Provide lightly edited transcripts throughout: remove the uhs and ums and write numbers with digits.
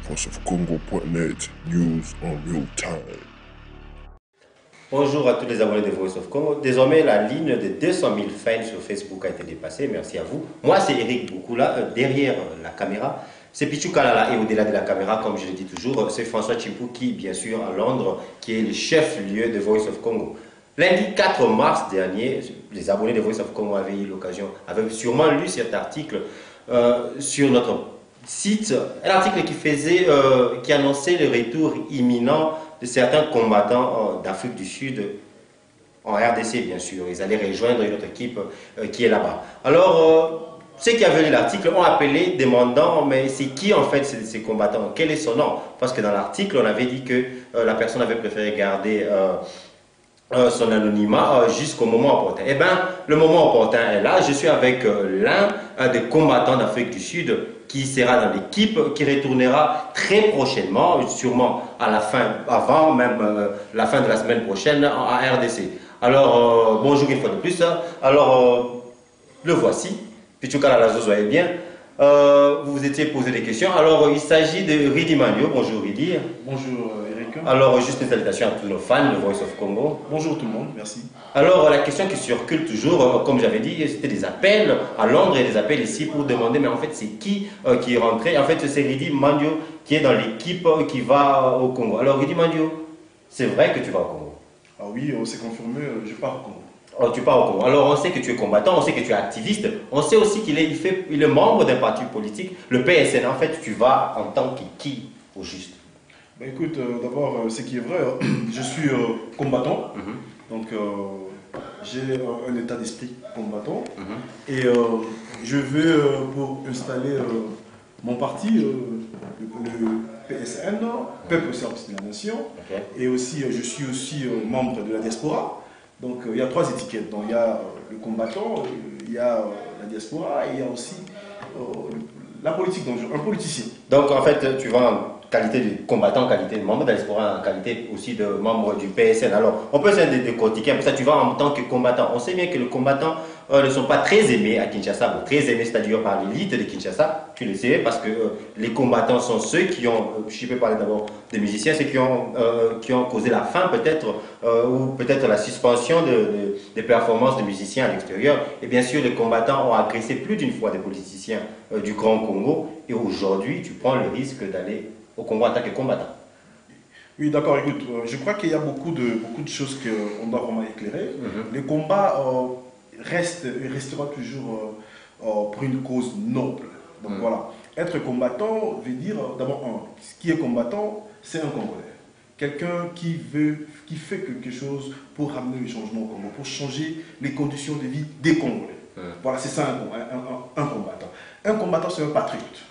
voiceofcongo.net, news en real time. Bonjour à tous les abonnés de Voice of Congo. Désormais, la ligne de 200 000 fans sur Facebook a été dépassée. Merci à vous. Moi, c'est Eric Boukoula, derrière la caméra. C'est Pichou Kalala et au-delà de la caméra, comme je le dis toujours, c'est François Chimpou qui, bien sûr, à Londres, qui est le chef-lieu de Voice of Congo. Lundi 4 mars dernier, les abonnés de Voice of Congo avaient eu l'occasion, avaient sûrement lu cet article sur notre site, un article qui annonçait le retour imminent de certains combattants d'Afrique du Sud, en RDC bien sûr. Ils allaient rejoindre une autre équipe qui est là-bas. Alors, ceux qui avaient lu l'article ont appelé demandant, mais c'est qui en fait ces combattants? Quel est son nom? Parce que dans l'article, on avait dit que la personne avait préféré garder son anonymat jusqu'au moment opportun. Eh bien, le moment opportun est là. Je suis avec l'un des combattants d'Afrique du Sud qui sera dans l'équipe, qui retournera très prochainement, sûrement à la fin, avant même la fin de la semaine prochaine à RDC. Alors, bonjour une fois de plus. Alors, le voici. Pichouka Lalazo, soyez bien. Vous vous étiez posé des questions. Alors, il s'agit de Ridi Manio. Bonjour Ridi. Bonjour Eric. Alors, juste une salutation à tous nos fans de Voice of Congo. Bonjour tout le monde, merci. Alors, la question qui circule toujours, comme j'avais dit, c'était des appels à Londres et des appels ici pour demander, mais en fait, c'est qui est rentré? En fait, c'est Ridi Mandio qui est dans l'équipe qui va au Congo. Alors, Ridi Mandio, c'est vrai que tu vas au Congo? Ah oui, c'est confirmé, je pars au Congo. Oh, tu pars au Congo. Alors, on sait que tu es combattant, on sait que tu es activiste, on sait aussi qu'il est membre d'un parti politique, le PSN. En fait, tu vas en tant que qui, au juste? Ben écoute, d'abord, ce qui est vrai, je suis combattant, donc j'ai un état d'esprit combattant, et je vais pour installer mon parti, le PSN, Peuple au service de la Nation, et aussi je suis aussi membre de la diaspora. Donc il y a trois étiquettes. Donc il y a le combattant, il y a la diaspora et il y a aussi la politique, donc un politicien. Donc en fait tu vas en qualité de combattant, en qualité de membre de la diaspora, en qualité aussi de membre du PSN. Alors on peut essayer de décortiquer, pour ça tu vas en tant que combattant. On sait bien que les combattants ne sont pas très aimés à Kinshasa, bon, très aimés c'est-à-dire par l'élite de Kinshasa, tu le sais, parce que les combattants sont ceux qui ont, je peux parler d'abord des musiciens, ceux qui ont causé la fin peut-être, ou peut-être la suspension des performances de musiciens à l'extérieur. Et bien sûr, les combattants ont agressé plus d'une fois des politiciens du Grand Congo, et aujourd'hui, tu prends le risque d'aller au Congo en tant que combattant. Oui, d'accord, écoute, je crois qu'il y a beaucoup de choses qu'on doit vraiment éclairer. Les combats restera toujours pour une cause noble. Donc voilà, être combattant veut dire d'abord qui est combattant, c'est un Congolais. Quelqu'un qui fait quelque chose pour ramener le changement au Congo, pour changer les conditions de vie des Congolais. Voilà, c'est ça un combattant. Un combattant, c'est un patriote.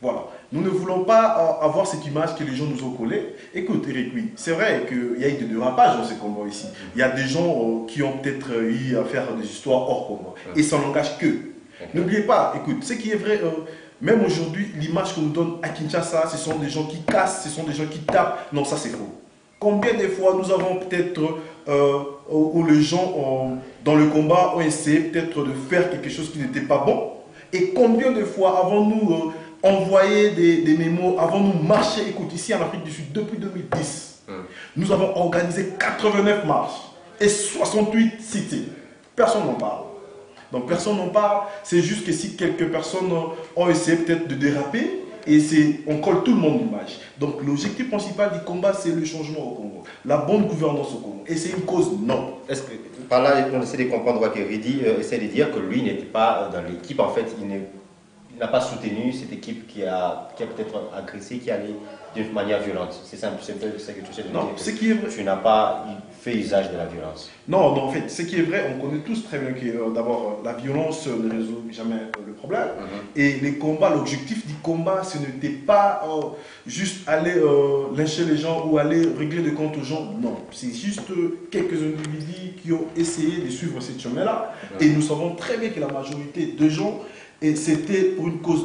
Voilà. Nous ne voulons pas avoir cette image que les gens nous ont collée. Écoute, Eric, oui, c'est vrai qu'il y a eu des dérapages dans ces combats ici. Il y a des gens qui ont peut-être eu à faire des histoires hors combat. Et ça n'engage qu'eux. N'oubliez pas, écoute, ce qui est vrai, même aujourd'hui, l'image qu'on nous donne à Kinshasa, ce sont des gens qui cassent, ce sont des gens qui tapent. Non, ça c'est faux. Combien de fois nous avons peut-être, où les gens dans le combat ont essayé peut-être de faire quelque chose qui n'était pas bon. Et combien de fois avons-nous envoyer des mémos, avant nous marcher, écoute, ici en Afrique du Sud, depuis 2010, nous avons organisé 89 marches et 68 cités. Personne n'en parle. Donc personne n'en parle, c'est juste que si quelques personnes ont essayé peut-être de déraper, et on colle tout le monde l'image. Donc l'objectif principal du combat, c'est le changement au Congo, la bonne gouvernance au Congo. Et c'est une cause noble. Est-ce que par là, on essaie de comprendre que Ridi essaie de dire que lui n'était pas dans l'équipe, en fait, il n'a pas soutenu cette équipe qui a peut-être agressé, qui allait d'une manière violente. C'est ça ce que tu sais de dire. Non, ce qui est vrai. Tu n'as pas fait usage de la violence. Non, en fait, ce qui est vrai, on connaît tous très bien que d'abord, la violence ne résout jamais le problème. Et les combats, l'objectif du combat, ce n'était pas juste aller lyncher les gens ou aller régler des comptes aux gens. Non, c'est juste quelques individus qui ont essayé de suivre ce chemin-là. Et nous savons très bien que la majorité de gens, et c'était pour une cause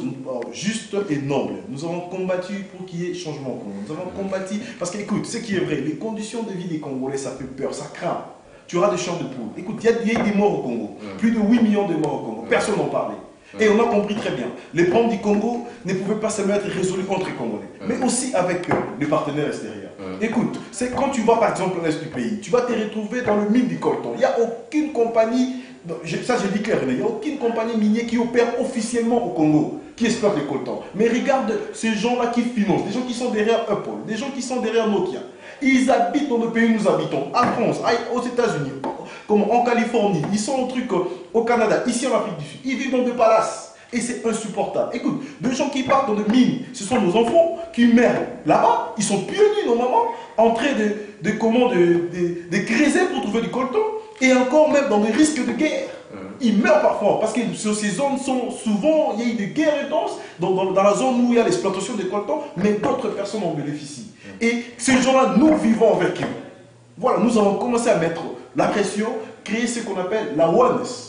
juste et noble. Nous avons combattu pour qu'il y ait changement au Congo. Nous avons combattu, parce qu'écoute, ce qui est vrai, les conditions de vie des Congolais, ça fait peur, ça craint. Tu auras des champs de poule. Écoute, il y a des morts au Congo. Plus de 8 millions de morts au Congo. Personne n'en parlait. Et on a compris très bien. Les problèmes du Congo ne pouvaient pas seulement être résolus entre les Congolais, mais aussi avec les partenaires extérieurs. Écoute, c'est quand tu vas par exemple à l'est du pays, tu vas te retrouver dans le mine du coltan. Il n'y a aucune compagnie, ça je dis clair, il n'y a aucune compagnie minière qui opère officiellement au Congo, qui exploite les coltans. Mais regarde ces gens-là qui financent, des gens qui sont derrière Apple, des gens qui sont derrière Nokia. Ils habitent dans le pays où nous habitons, en France, aux États-Unis, en Californie, ils sont au Canada, ici en Afrique du Sud. Ils vivent dans des palaces. Et c'est insupportable. Écoute, des gens qui partent dans des mines, ce sont nos enfants qui meurent là-bas. Ils sont pionniers normalement, en train de creuser pour trouver du coltan. Et encore même dans des risques de guerre. Ils meurent parfois parce que sur ces zones sont souvent, il y a eu des guerres intenses dans la zone où il y a l'exploitation des coltans, mais d'autres personnes en bénéficient. Et ces gens-là, nous vivons avec eux. Voilà, nous avons commencé à mettre la pression, créer ce qu'on appelle la awareness.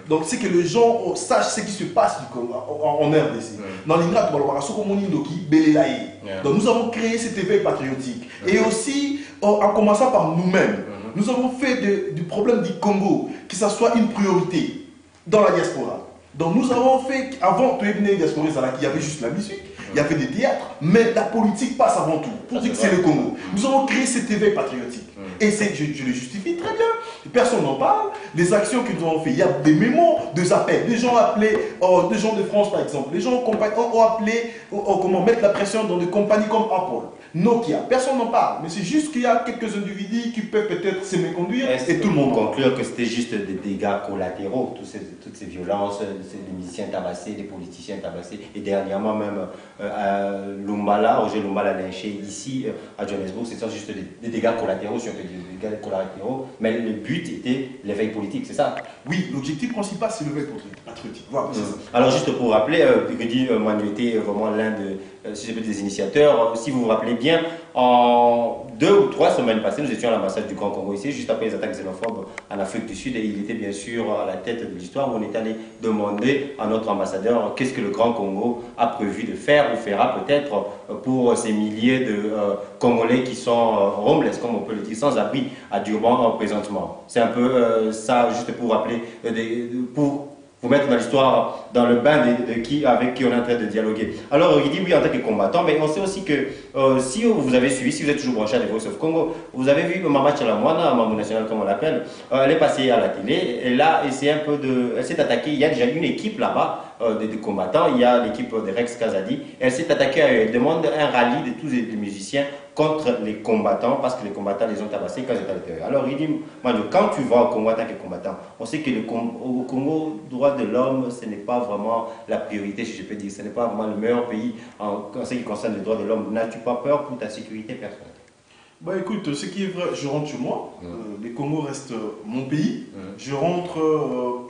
Donc c'est que les gens sachent ce qui se passe en RDC. Dans l'Ingat, donc nous avons créé cet éveil patriotique. Et aussi, en commençant par nous-mêmes, nous avons fait du problème du Congo, que ça soit une priorité dans la diaspora. Donc nous avons fait, avant de venir diaspora, il y avait juste la musique, il y avait des théâtres, mais la politique passe avant tout, pour dire que c'est le Congo. Nous avons créé cet éveil patriotique. Et je le justifie très bien. Personne n'en parle. Les actions que nous avons fait, il y a des mémos, des appels. Les gens appelés, des gens de France par exemple, les gens ont appelé, comment mettre la pression dans des compagnies comme Apple, Nokia. Personne n'en parle. Mais c'est juste qu'il y a quelques individus qui peuvent peut-être se méconduire et tout le monde conclure que c'était juste des dégâts collatéraux, toutes ces violences, les musiciens tabassés, les politiciens tabassés. Et dernièrement même, Roger Lumbala lynché ici à Johannesburg, c'est juste des dégâts collatéraux, si on peut dire des dégâts collatéraux, mais le but était l'éveil politique, c'est ça? Oui, l'objectif principal c'est l'éveil patriotique. Voilà, c'est ça. Alors juste pour rappeler, Rudy Manu était vraiment l'un si je peux dire, des initiateurs. Si vous vous rappelez bien, en 2 ou 3 semaines passées, nous étions à l'ambassade du Grand Congo ici, juste après les attaques xénophobes en Afrique du Sud, et il était bien sûr à la tête de l'histoire où on est allé demander à notre ambassadeur qu'est-ce que le Grand Congo a prévu de faire ou fera peut-être pour ces milliers de Congolais qui sont homeless, comme on peut le dire, sans abri à Durban présentement. C'est un peu ça, juste pour rappeler, pour vous mettre dans l'histoire, dans le bain avec qui on est en train de dialoguer. Alors, il dit oui en tant que combattant, mais on sait aussi que si vous avez suivi, si vous êtes toujours branché à The Voice of Congo, vous avez vu Mama Tchalamwana, Mamou National comme on l'appelle, elle est passée à la télé, et là, elle s'est attaquée, il y a déjà une équipe là-bas de combattants, il y a l'équipe de Rex Kazadi, elle s'est attaquée à eux, elle demande un rallye de tous les musiciens contre les combattants, parce que les combattants les ont tabassés quand ils étaient à l'intérieur. Alors il dit, Manu, quand tu vas au Congo en tant que combattant, on sait que au Congo, droit de l'homme, ce n'est pas vraiment la priorité, si je peux dire, ce n'est pas vraiment le meilleur pays en ce qui concerne les droits de l'homme. N'as-tu pas peur pour ta sécurité personnelle? Bah écoute, ce qui est vrai, je rentre chez moi, le Congo reste mon pays, je rentre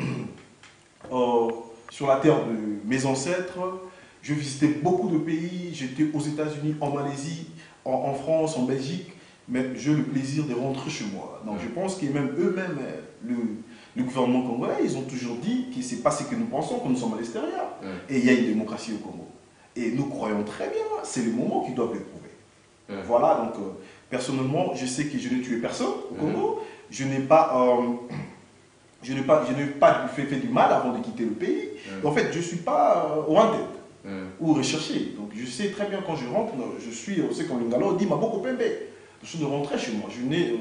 sur la terre de mes ancêtres, je visitais beaucoup de pays, j'étais aux États-Unis, en Malaisie, en France, en Belgique, mais j'ai le plaisir de rentrer chez moi. Donc je pense que même eux-mêmes, le gouvernement congolais, ils ont toujours dit que c'est pas ce que nous pensons, que nous sommes à l'extérieur. Et il y a une démocratie au Congo. Et nous croyons très bien, c'est le moment qu'ils doivent le prouver. Voilà, donc personnellement, je sais que je n'ai tué personne au Congo. Je n'ai pas fait du mal avant de quitter le pays. En fait, je ne suis pas wanted ou recherché. Donc je sais très bien quand je rentre, je suis, on sait qu'en lingala on dit Maboko Pembe. Je suis de rentrer chez moi. Je n'ai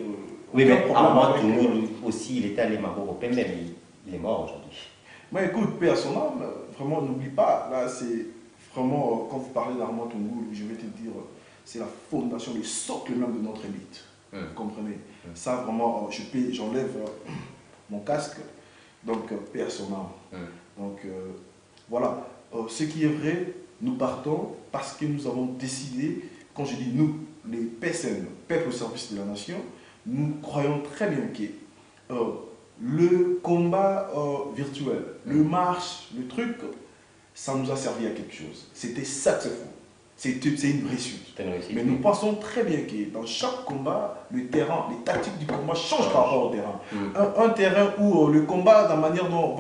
oui, mais Armand Toumou aussi, il était allé Maboko Pembe, mais il est mort aujourd'hui. Mais écoute, paix à son âme, vraiment n'oublie pas, là c'est vraiment, quand vous parlez d'Armand Toumou, je vais te dire, c'est la fondation, le socle même de notre élite. Vous comprenez? Ça vraiment, j'enlève mon casque, donc paix à son âme. Donc voilà, ce qui est vrai, nous partons parce que nous avons décidé, quand je dis nous, les PSN, Peuple au service de la nation, nous croyons très bien que le combat virtuel, le marche, le truc, ça nous a servi à quelque chose. C'était successful. C'est une réussite. Mais nous pensons très bien que dans chaque combat, le terrain, les tactiques du combat changent par rapport au terrain. Un terrain où le combat, la manière dont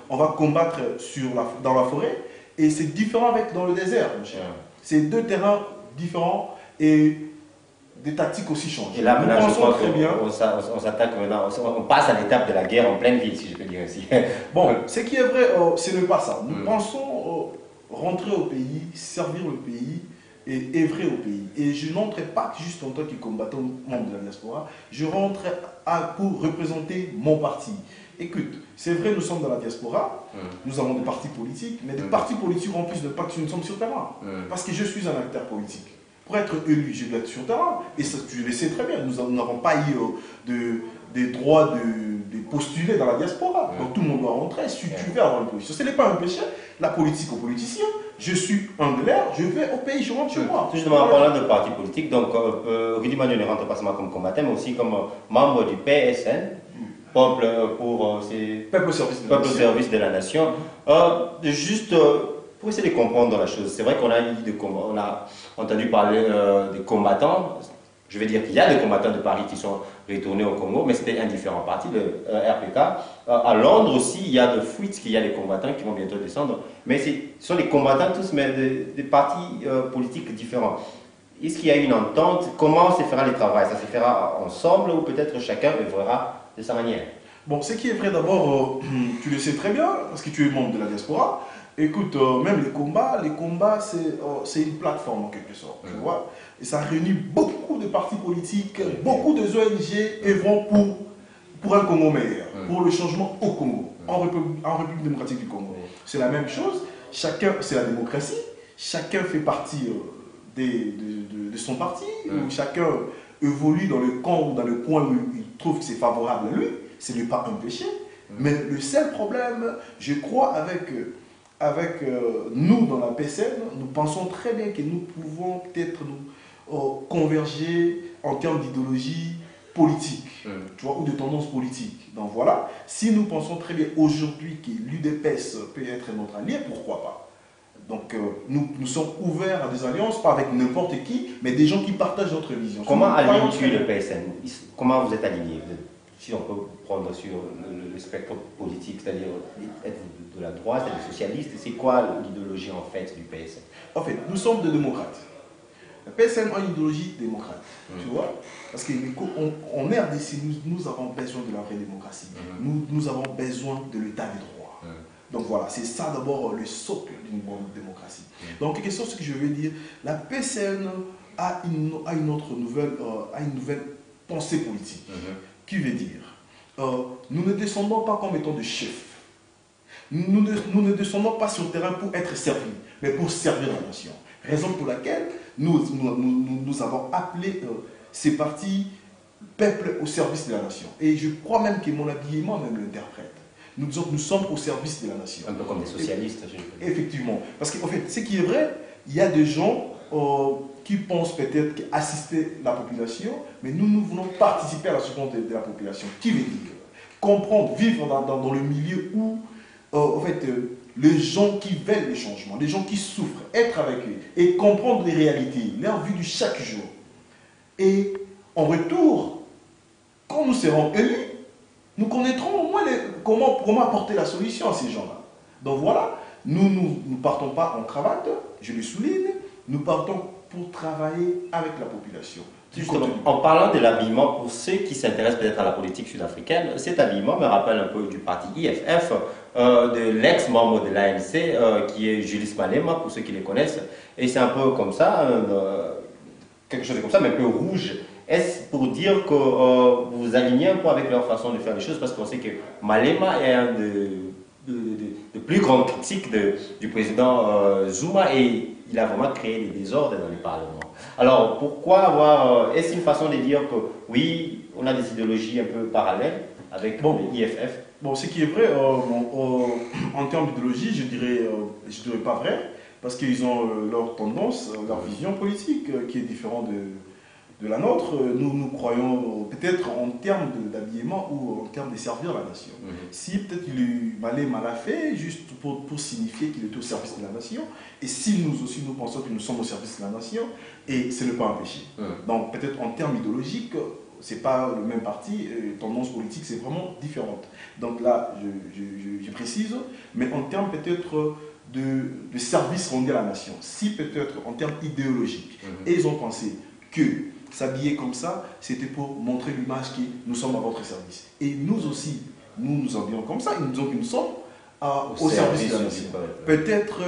on va combattre dans la forêt, et c'est différent avec dans le désert, mon cher. C'est deux terrains différents et des tactiques aussi changent. Et là, Nous maintenant, je pensons crois très bien. on s'attaque maintenant, on passe à l'étape de la guerre en pleine ville, si je peux dire ainsi. Bon, ce qui est vrai, ce n'est pas ça. Nous pensons rentrer au pays, servir le pays et œuvrer au pays. Et je n'entrerai pas juste en tant que combattant membre de la diaspora, je rentre pour représenter mon parti. Écoute, c'est vrai, nous sommes dans la diaspora, nous avons des partis politiques, mais des partis politiques remplissent de pas que nous sommes sur terrain. Parce que je suis un acteur politique. Pour être élu, je dois être sur terrain. Et ça, tu le sais très bien, nous n'avons pas eu des droits de postuler dans la diaspora. Donc tout le monde doit rentrer si tu veux avoir une position. Ce n'est pas un péché, la politique aux politiciens. Je suis un de l'air, je vais au pays, je rentre chez moi. Justement, en parlant de partis politiques, donc Rudy Manu ne rentre pas seulement comme combattant, mais aussi comme membre du PSN, Peuple Peuple au service de la nation. Juste pour essayer de comprendre la chose, c'est vrai qu'on a entendu parler des combattants. Je vais dire qu'il y a des combattants de Paris qui sont retournés au Congo, mais c'était un différent parti, le RPK. À Londres aussi, il y a de fuites, il y a des combattants qui vont bientôt descendre. Mais ce sont des combattants tous, mais des partis politiques différents. Est-ce qu'il y a une entente? Comment se fera le travail? Ça se fera ensemble ou peut-être chacun œuvrera de sa manière? Bon, ce qui est vrai d'abord, tu le sais très bien, parce que tu es membre de la diaspora. Écoute, même les combats c'est une plateforme en quelque sorte, tu vois. Et ça réunit beaucoup de partis politiques, beaucoup de ONG œuvrant pour un Congo meilleur, pour le changement au Congo, en République démocratique du Congo. C'est la même chose, chacun, c'est la démocratie, chacun fait partie de son parti, où chacun évolue dans le camp ou dans le coin où il trouve que c'est favorable à lui, ce n'est pas un péché. Mais le seul problème, je crois, avec nous dans la PSN, nous pensons très bien que nous pouvons peut-être nous converger en termes d'idéologie politique, tu vois, ou de tendance politique. Donc voilà, si nous pensons très bien aujourd'hui que l'UDPS peut être notre allié, pourquoi pas? Donc nous sommes ouverts à des alliances, pas avec n'importe qui, mais des gens qui partagent notre vision. Comment aligne-tu le PSN? Comment vous êtes aligné? Si on peut prendre sur le spectre politique, c'est-à-dire être de la droite, être socialiste, c'est quoi l'idéologie en fait du PSN? En fait, nous sommes des démocrates. Le PSN a une idéologie démocrate, tu vois, parce qu'en RDC, nous avons besoin de la vraie démocratie. Nous avons besoin de l'état des droits. Donc voilà, c'est ça d'abord le socle d'une bonne démocratie. Donc, en quelque sorte, ce que je veux dire, la PSN a une nouvelle pensée politique. Qui veut dire, nous ne descendons pas comme étant des chefs. Nous ne descendons pas sur le terrain pour être servis, mais pour servir la nation. Raison pour laquelle nous avons appelé ces partis peuple au service de la nation. Et je crois même que mon habillement même l'interprète. Nous disons que nous sommes au service de la nation. Un peu comme des socialistes. Effectivement. Parce qu'en fait, ce qui est vrai, il y a des gens qui pensent peut-être assister la population, mais nous voulons participer à la seconde de la population. Qui veut dire comprendre, vivre dans le milieu où, en fait, les gens qui veulent le changement, les gens qui souffrent, être avec eux et comprendre les réalités, leur vie du chaque jour. Et en retour, quand nous serons élus, nous connaîtrons au moins comment apporter la solution à ces gens-là. Donc voilà, nous ne partons pas en cravate, je le souligne, nous partons pour travailler avec la population. Justement, en parlant de l'habillement, pour ceux qui s'intéressent peut-être à la politique sud-africaine, cet habillement me rappelle un peu du parti IFF, de l'ex-membre de l'ANC, qui est Julius Malema, pour ceux qui les connaissent. Et c'est un peu comme ça, quelque chose comme ça, mais un peu rouge. Est-ce pour dire que vous alignez un peu avec leur façon de faire les choses? Parce qu'on sait que Malema est un de plus grandes critiques du président Zuma et il a vraiment créé des désordres dans le Parlement. Alors pourquoi avoir... Est-ce une façon de dire que oui, on a des idéologies un peu parallèles avec l'IFF? Bon, ce qui est vrai, en termes d'idéologie, je dirais pas vrai, parce qu'ils ont leur tendance, leur vision politique qui est différente de la nôtre. Nous croyons peut-être en termes d'habillement ou en termes de servir la nation. Si peut-être Malema l'a fait, juste pour signifier qu'il est au service de la nation, et si nous aussi nous pensons que nous sommes au service de la nation, et ce n'est pas un péché. Donc peut-être en termes idéologiques, ce n'est pas le même parti, tendance politique c'est vraiment différente. Donc là, je précise, mais en termes peut-être de service rendu à la nation, si peut-être en termes idéologiques, et ils ont pensé que s'habiller comme ça, c'était pour montrer l'image que nous sommes à votre service. Et nous aussi, nous habillons comme ça, donc nous sommes au service de la nation. Peut-être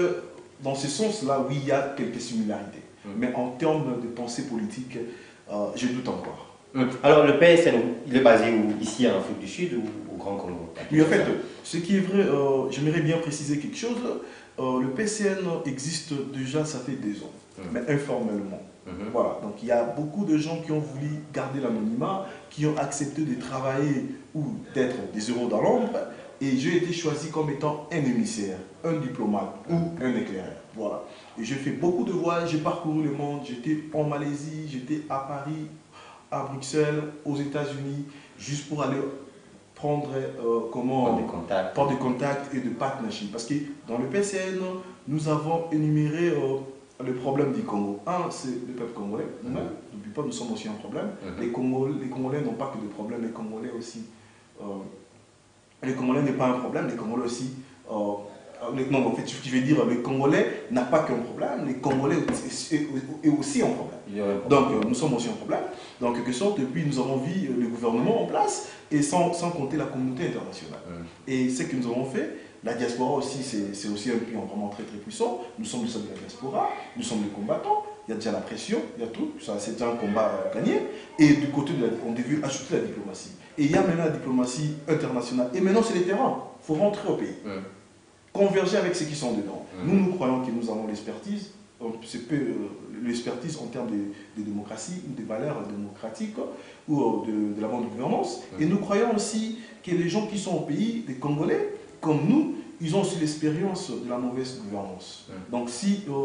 dans ce sens-là, oui, il y a quelques similarités. Mais en termes de pensée politique, je doute encore. Alors le PSN, il est basé où? Ici en Afrique du Sud ou au Grand Congo? Oui, en fait, ce qui est vrai, j'aimerais bien préciser quelque chose. Le PCN existe déjà, ça fait 2 ans, mais informellement. Voilà, donc il y a beaucoup de gens qui ont voulu garder l'anonymat, qui ont accepté de travailler ou d'être des euros dans l'ombre, et j'ai été choisi comme étant un émissaire, un diplomate ou un éclaireur. Voilà. Et j'ai fait beaucoup de voyages, j'ai parcouru le monde, j'étais en Malaisie, j'étais à Paris, à Bruxelles, aux États-Unis, juste pour aller prendre des contacts et de partnership. Parce que dans le PCN, nous avons énuméré le problème du Congo. Un, c'est le peuple congolais. Nous-mêmes, n'oublie pas, nous sommes aussi un problème. Les Congolais n'ont pas que de problèmes, les Congolais aussi. Les Congolais n'est pas un problème, les Congolais aussi. Non, en fait, ce qui veut dire, le Congolais n'a pas qu'un problème, les Congolais est aussi un problème. Donc, nous sommes aussi un problème. Donc, en quelque sorte, depuis, nous avons vu le gouvernement en place, et sans compter la communauté internationale. Et ce que nous avons fait, la diaspora aussi, c'est aussi un pays vraiment très très puissant. Nous sommes de la diaspora, nous sommes des combattants, il y a déjà la pression, il y a tout, c'est déjà un combat gagné. Et du côté on devait ajouter la diplomatie. Et il y a maintenant la diplomatie internationale. Et maintenant, c'est les terrains. Il faut rentrer au pays. Converger avec ceux qui sont dedans. Nous croyons que nous avons l'expertise. C'est peu l'expertise en termes de démocratie ou des valeurs démocratiques ou de la bonne gouvernance. Et nous croyons aussi que les gens qui sont au pays, des Congolais, comme nous, ils ont aussi l'expérience de la mauvaise gouvernance. Donc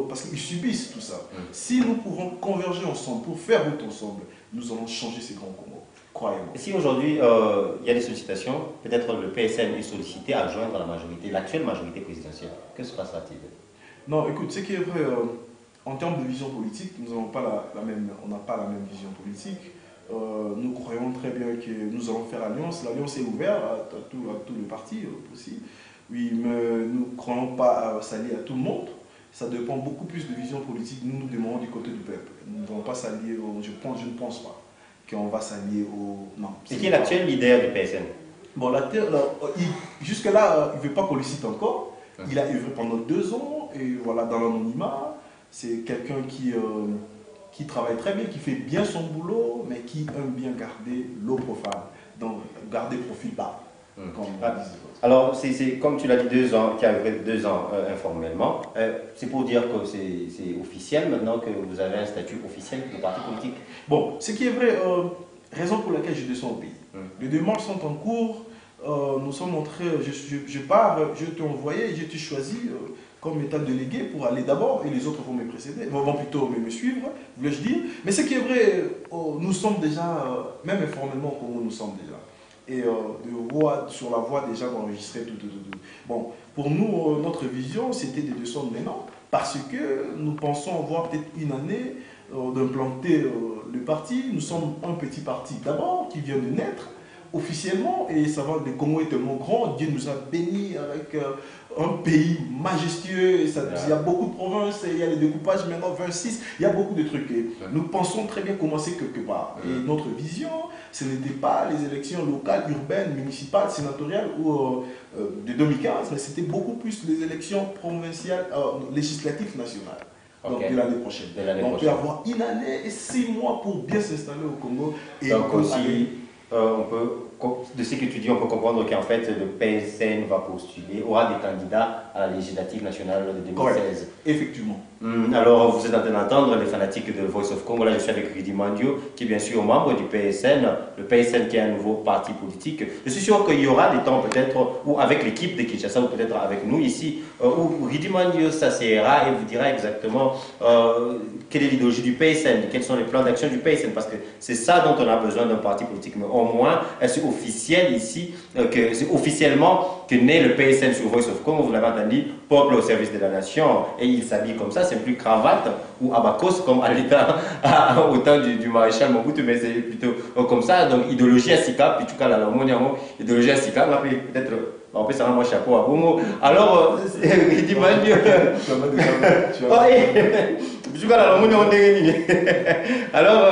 parce qu'ils subissent tout ça. Si nous pouvons converger ensemble pour faire route ensemble, nous allons changer ces grands Congos. Et si aujourd'hui il y a des sollicitations, peut-être le PSN est sollicité à joindre la majorité, l'actuelle majorité présidentielle, que se passera-t-il? Non, écoute, ce qui est vrai, en termes de vision politique, nous n'avons pas la même vision politique. Nous croyons très bien que nous allons faire alliance. L'alliance est ouverte à tous les partis possibles. Oui, mais nous ne croyons pas à s'allier à tout le monde. Ça dépend beaucoup plus de vision politique. Nous demandons du côté du peuple. Nous ne devons pas s'allier je ne pense pas qu'on va s'allier au... Non. Et qui est l'actuel leader du PSN? Bon, jusque-là, il ne veut pas qu'on le cite encore. Il a œuvré pendant 2 ans, et voilà, dans l'anonymat. C'est quelqu'un qui travaille très bien, qui fait bien son boulot, mais qui aime bien garder l'eau profane. Donc, garder profil bas. Alors, c'est comme tu l'as dit, 2 ans, qui a œuvré 2 ans informellement. C'est pour dire que c'est officiel maintenant que vous avez un statut officiel de parti politique? Bon, ce qui est vrai, raison pour laquelle je descends au pays. Les démarches sont en cours. Nous sommes en train, je pars, je t'ai envoyé, j'ai été choisi comme état délégué pour aller d'abord, et les autres vont me précéder, vont plutôt me suivre, voulais-je dire. Mais ce qui est vrai, nous sommes déjà, même informellement, comme nous sommes déjà. Et sur la voie déjà d'enregistrer tout. Bon, pour nous, notre vision, c'était de descendre maintenant, parce que nous pensons avoir peut-être une année d'implanter le parti. Nous sommes un petit parti d'abord, qui vient de naître, officiellement, et ça va, le Congo est tellement grand, Dieu nous a bénis avec un pays majestueux, il y a beaucoup de provinces, il y a les découpages maintenant 26, il y a beaucoup de trucs. Et nous pensons très bien commencer quelque part. Et notre vision, ce n'était pas les élections locales, urbaines, municipales, sénatoriales ou de 2015, mais c'était beaucoup plus les élections provinciales, législatives nationales. Donc de l'année prochaine. Donc on peut avoir une année et 6 mois pour bien s'installer au Congo. Et donc aussi, de ce que tu dis, on peut comprendre qu'en fait le PSN va postuler, aura des candidats à la législative nationale de 2016. Correct. Effectivement. Alors vous êtes en train d'entendre les fanatiques de Voice of Congo. Là je suis avec Ridi Mandio, qui est bien sûr membre du PSN, le PSN qui est un nouveau parti politique. Je suis sûr qu'il y aura des temps peut-être, ou avec l'équipe de Kinshasa, ou peut-être avec nous ici, où Ridi Mandio s'asseyera et vous dira exactement quelle est l'idéologie du PSN, quels sont les plans d'action du PSN, parce que c'est ça dont on a besoin d'un parti politique. Mais au moins, c'est officiel ici, que c'est officiellement que naît le PSN sur Voice of Congo, vous l'avez entendu, peuple au service de la nation, et il s'habille comme ça, c'est plus cravate ou abacos comme à l'état au temps du maréchal Mobutu, mais c'est plutôt comme ça. Donc idéologie à Sika, puis tu cas la idéologie à Sika, on va peut-être On peut s'en moi chapeau à Bongo. Alors, Ridi Mandio. Alors,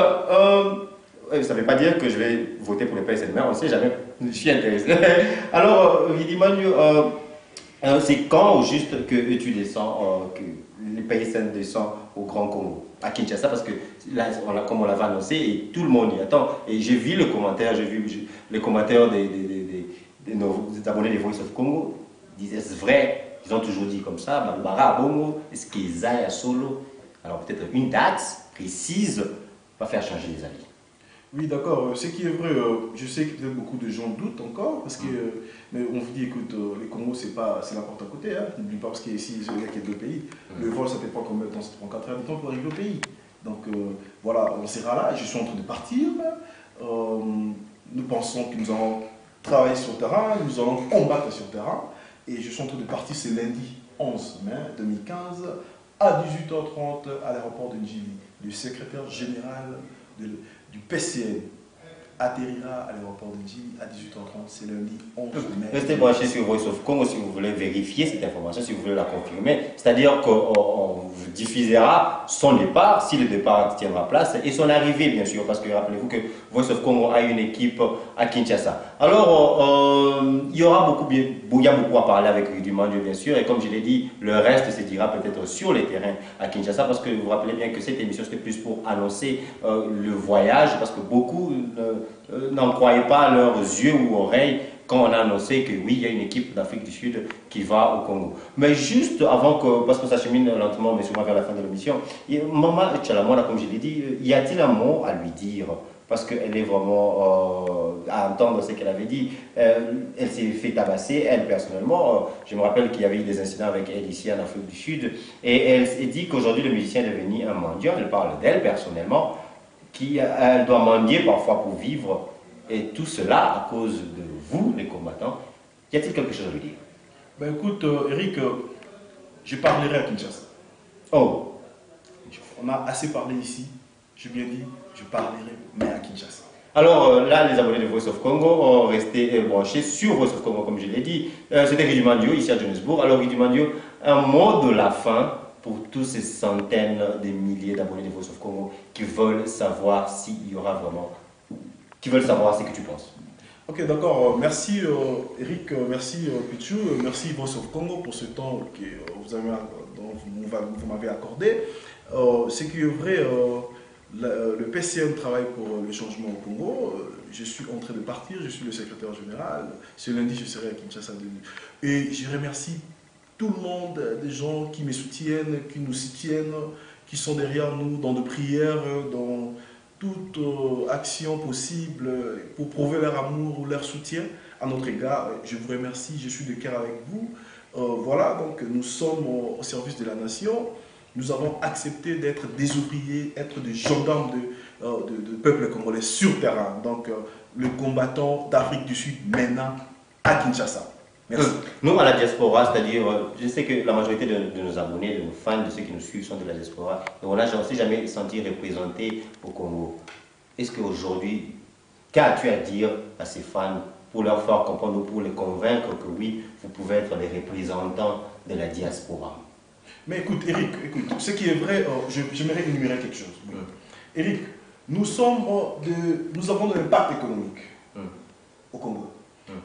ça ne veut pas dire que je vais voter pour le PSN, mais on ne sait jamais. Je suis intéressé. Alors, Ridi Mandio, c'est quand au juste que tu descends, que les PSN descend au Grand Congo, à Kinshasa, parce que là, comme on l'avait annoncé, et tout le monde y attend. Et j'ai vu le commentaire, les commentaires des abonnés des Voice of Congo. Ils disaient c'est vrai, ils ont toujours dit comme ça, Bambara à Bongo, est-ce qu'ils aillent à Solo? Alors peut-être une date précise va faire changer les avis. Oui, d'accord. Ce qui est vrai, je sais que peut-être beaucoup de gens doutent encore, parce que, mais on vous dit, écoute, les Congo, c'est la porte à côté, hein. N'oublie pas, parce qu'ici, il y a que deux pays. Le vol, ça ne fait pas combien de temps, ça prend 4 heures de temps pour arriver au pays. Donc, voilà, on sera là, je suis en train de partir. Nous pensons que nous allons travailler sur le terrain, nous allons combattre sur le terrain. Et je suis en train de partir ce lundi 11 mai 2015 à 18h30 à l'aéroport de Njili. Le secrétaire général du PCN atterrira à l'aéroport de Njili à 18h30, c'est lundi 11 mai. Restez branchés sur Voice of Congo si vous voulez vérifier cette information, si vous voulez la confirmer. C'est-à-dire qu'on vous diffusera son départ, si le départ tiendra place, et son arrivée, bien sûr, parce que rappelez-vous que Voice of Congo a une équipe à Kinshasa. Alors, il y aura beaucoup à parler avec Ridi Mandio, bien sûr, et comme je l'ai dit, le reste se dira peut-être sur les terrains à Kinshasa, parce que vous vous rappelez bien que cette émission, c'était plus pour annoncer le voyage, parce que beaucoup n'en croyaient pas leurs yeux ou oreilles quand on a annoncé que oui, il y a une équipe d'Afrique du Sud qui va au Congo. Mais juste avant que, parce que ça chemine lentement, mais souvent vers la fin de l'émission, Maman Tchalamona, comme je l'ai dit, y a-t-il un mot à lui dire? Parce qu'elle est vraiment à entendre ce qu'elle avait dit. Elle s'est fait tabasser, elle personnellement. Je me rappelle qu'il y avait eu des incidents avec elle ici en Afrique du Sud. Et elle s'est dit qu'aujourd'hui le musicien est devenu un mendiant. Elle parle d'elle personnellement, qu'elle doit mendier parfois pour vivre. Et tout cela à cause de vous, les combattants. Y a-t-il quelque chose à lui dire? Ben écoute, Eric, je parlerai à Kinshasa. Oh, on a assez parlé ici. J'ai bien dit, je parlerai, mais à Kinshasa. alors là, les abonnés de Voice of Congo ont resté branchés sur Voice of Congo, comme je l'ai dit. C'était Ridi Mandio, ici à Johannesburg. Alors Ridi Mandio, un mot de la fin pour tous ces centaines de milliers d'abonnés de Voice of Congo qui veulent savoir s'il y aura vraiment... qui veulent savoir ce que tu penses. Ok, d'accord. Merci Eric, merci Pichu, merci Voice of Congo pour ce temps que vous m'avez accordé. Ce qui est vrai, le PCN travaille pour le changement au Congo. Je suis en train de partir, je suis le secrétaire général. Ce lundi, je serai à Kinshasa. Et je remercie tout le monde, des gens qui me soutiennent, qui nous soutiennent, qui sont derrière nous dans de prières, dans toute action possible pour prouver leur amour ou leur soutien à notre égard. Je vous remercie, je suis de cœur avec vous. Voilà, donc nous sommes au service de la nation. Nous avons accepté d'être des ouvriers, être des gendarmes de peuple congolais sur terrain. Donc le combattant d'Afrique du Sud maintenant à Kinshasa. Merci. Nous, à la diaspora, c'est-à-dire, je sais que la majorité de nos abonnés, de nos fans, de ceux qui nous suivent sont de la diaspora. Donc on n'a jamais senti représenté au Congo. Est-ce qu'aujourd'hui, qu'as-tu à dire à ces fans pour leur faire comprendre ou pour les convaincre que oui, vous pouvez être les représentants de la diaspora? Mais écoute, Eric, écoute, ce qui est vrai, j'aimerais énumérer quelque chose. Eric, nous avons de l'impact économique au Congo.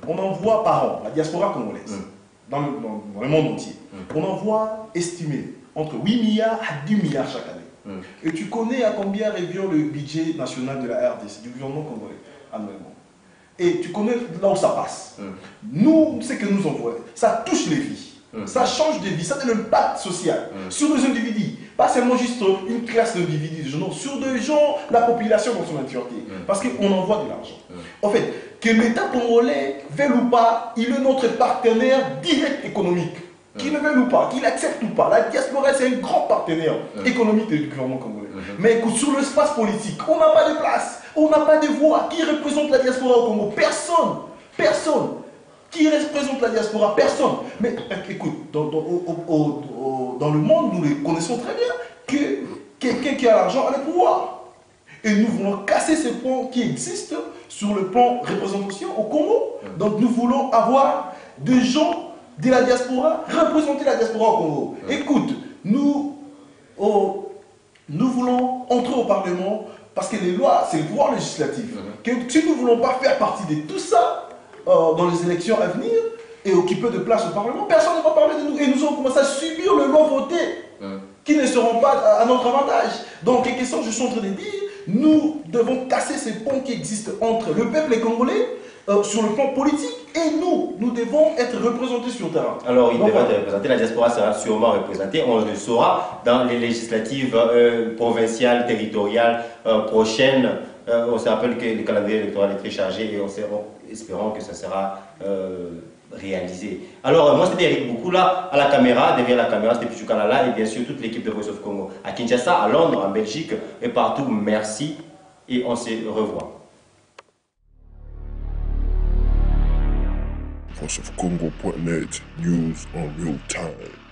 On envoie par an, la diaspora congolaise, dans le monde entier, on envoie estimé entre 8 milliards à 10 milliards chaque année. Et tu connais à combien revient le budget national de la RDC, du gouvernement congolais, annuellement. Et tu connais là où ça passe. Nous, ce que nous envoyons, ça touche les vies. Ça change de vie, ça a de l'impact social sur des individus, pas seulement juste une classe d'individus, non, sur des gens, la population dans son entièreté, parce qu'on envoie de l'argent. En fait, que l'État congolais veuille ou pas, il est notre partenaire direct économique. Qu'il le veuille ou pas, qu'il accepte ou pas, la diaspora c'est un grand partenaire économique du gouvernement congolais. Mais écoute, sur l'espace politique, on n'a pas de place, on n'a pas de voix. Qui représente la diaspora au Congo? Personne. Personne. Qui représente la diaspora? Personne. Mais écoute, dans le monde, nous le connaissons très bien, que quelqu'un qui a l'argent a le pouvoir. Et nous voulons casser ce point qui existe sur le plan représentation au Congo. Donc nous voulons avoir de gens de la diaspora représenter la diaspora au Congo. Écoute, nous voulons entrer au Parlement parce que les lois, c'est le pouvoir législatif. Que si nous ne voulons pas faire partie de tout ça dans les élections à venir et occuper de place au Parlement, personne ne va parler de nous. Et nous allons commencer à subir les lois votées qui ne seront pas à notre avantage. Donc, quelque chose, je suis en train de dire, nous devons casser ces ponts qui existent entre le peuple congolais sur le plan politique et nous devons être représentés sur le terrain. Alors, il devrait être représenté, la diaspora sera sûrement représentée, on le saura dans les législatives provinciales, territoriales prochaines. On se rappelle que le calendrier électoral est très chargé et espérons que ça sera réalisé. Alors, moi c'était Eric Boukou là, à la caméra, derrière la caméra c'était Pichou Kalala et bien sûr toute l'équipe de Voice of Congo à Kinshasa, à Londres, en Belgique et partout. Merci et on se revoit. VoiceOfCongo.net, news on real time.